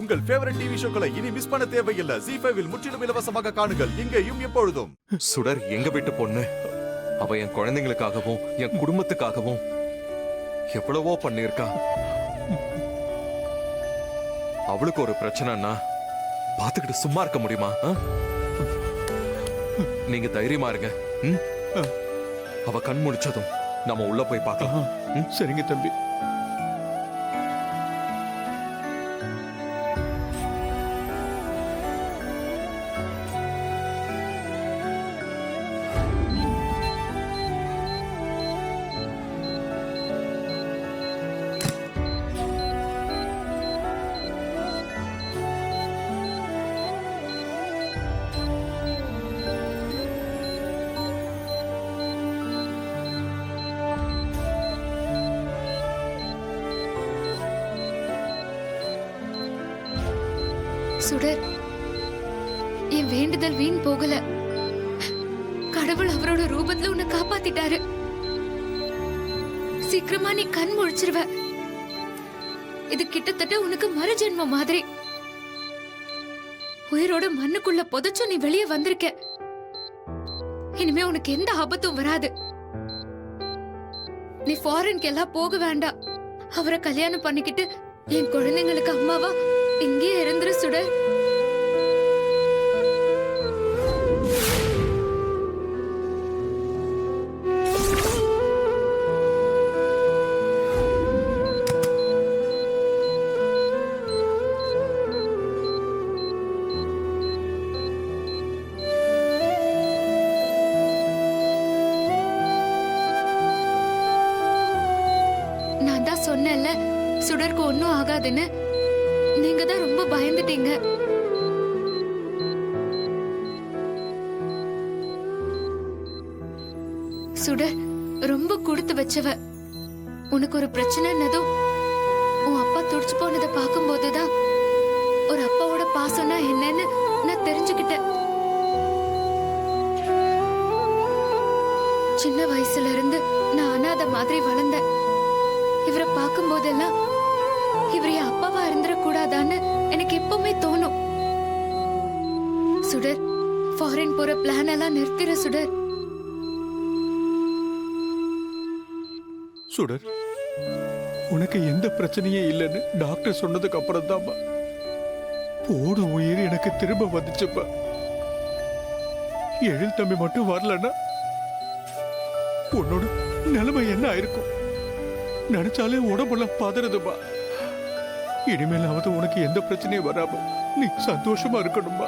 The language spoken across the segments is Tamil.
உங்கள் ஃபேவரட் டிவி ஷோக்களை இனி மிஸ் பண்ண தேவையில்லை. ZEE5 இல் முற்றிலும் இலவசமாக காணுங்கள். இங்கேயும் எப்பொழுதும். சுடர் எங்க வீட்டு பொண்ணு. அவ என் குழந்தைங்களுக்காகவும் என் குடும்பத்துக்காகவும் எவ்வளவோ பண்ணிருக்கா. அவளுக்கு ஒரு பிரச்சனைன்னா பாத்துக்கிட்டு சும்மா இருக்க முடியுமா? நீங்க தைரியமா இருங்க. அவ கண் முடிச்சதும் நம்ம உள்ள போய் பார்க்கலாம். சரிங்க தம்பி. சுடர், என் வேண்டுதல் வீண் போகல. கடவுள் அவரோட ரூபத்துல உன்னை காப்பாத்திட்டாரு. சீக்கிரமா நீ கண் முழிச்சிருவ. இது கிட்டத்தட்ட உனக்கு மறுஜென்மம் மாதிரி. உயிரோட மண்ணுக்குள்ள புதைச்சும் நீ வெளியே வந்திருக்க. இனிமே உனக்கு எந்த ஆபத்தும் வராது. நீ ஃபாரின்க்கு எல்லாம் போக வேண்டாம். அவரை கல்யாணம் பண்ணிக்கிட்டு என் குழந்தைங்களுக்கு அம்மாவா இங்கே இருந்துரு சுடர். நான் தான் சொன்னேன்ல சுடருக்கு ஒன்னும் ஆகாதுன்னு. நீங்க தான் ரொம்ப பயந்துட்டீங்க. சுடர் ரொம்ப கொடுத்து வச்சவ. உனக்கு ஒரு பிரச்சனைன்னதும் உன் அப்பா துடிச்சு போனதை பார்க்கும் போதுதான் ஒரு அப்பாவோட பாசம்னா என்னன்னு நான் தெரிஞ்சுக்கிட்டேன். சின்ன வயசுல இருந்து நான் அனாதை மாதிரி வளர்ந்தேன். இவரை பார்க்கும் போதெல்லாம் இவர் என் அப்பாவா இருந்துடக்கூடாதான்னு எனக்கு எப்பவுமே தோணும். சுடர், ஃபாரின் போற பிளான் எல்லாம் நிறுத்திற சுடர். சுடர், உனக்கு எந்த பிரச்சனையே இல்லைன்னு டாக்டர் சொன்னதுக்கு அப்புறம் தான் போட உயிர் எனக்கு திரும்ப வந்துச்சுப்பா. எழில் தம்பி மட்டும் வரலன்னா உன்னோட நிலைமை என்ன ஆயிருக்கும் நினைச்சாலே உடம்பெல்லாம் பதறதுப்பா. இனிமேலாவது உனக்கு எந்த பிரச்சனையும் வராம நீ சந்தோஷமா இருக்கணும்பா.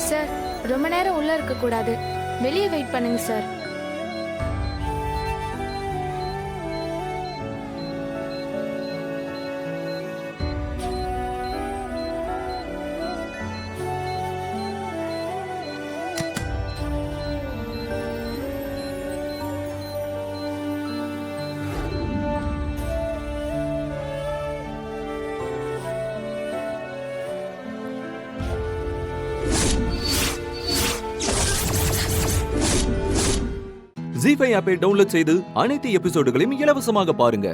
சார், ரொம்ப நேரம் உள்ள இருக்க கூடாது. வெளியே வெயிட் பண்ணுங்க சார். ZEE5 ஆப்பை டவுன்லோட் செய்து அனைத்து எபிசோடுகளையும் இலவசமாக பாருங்க.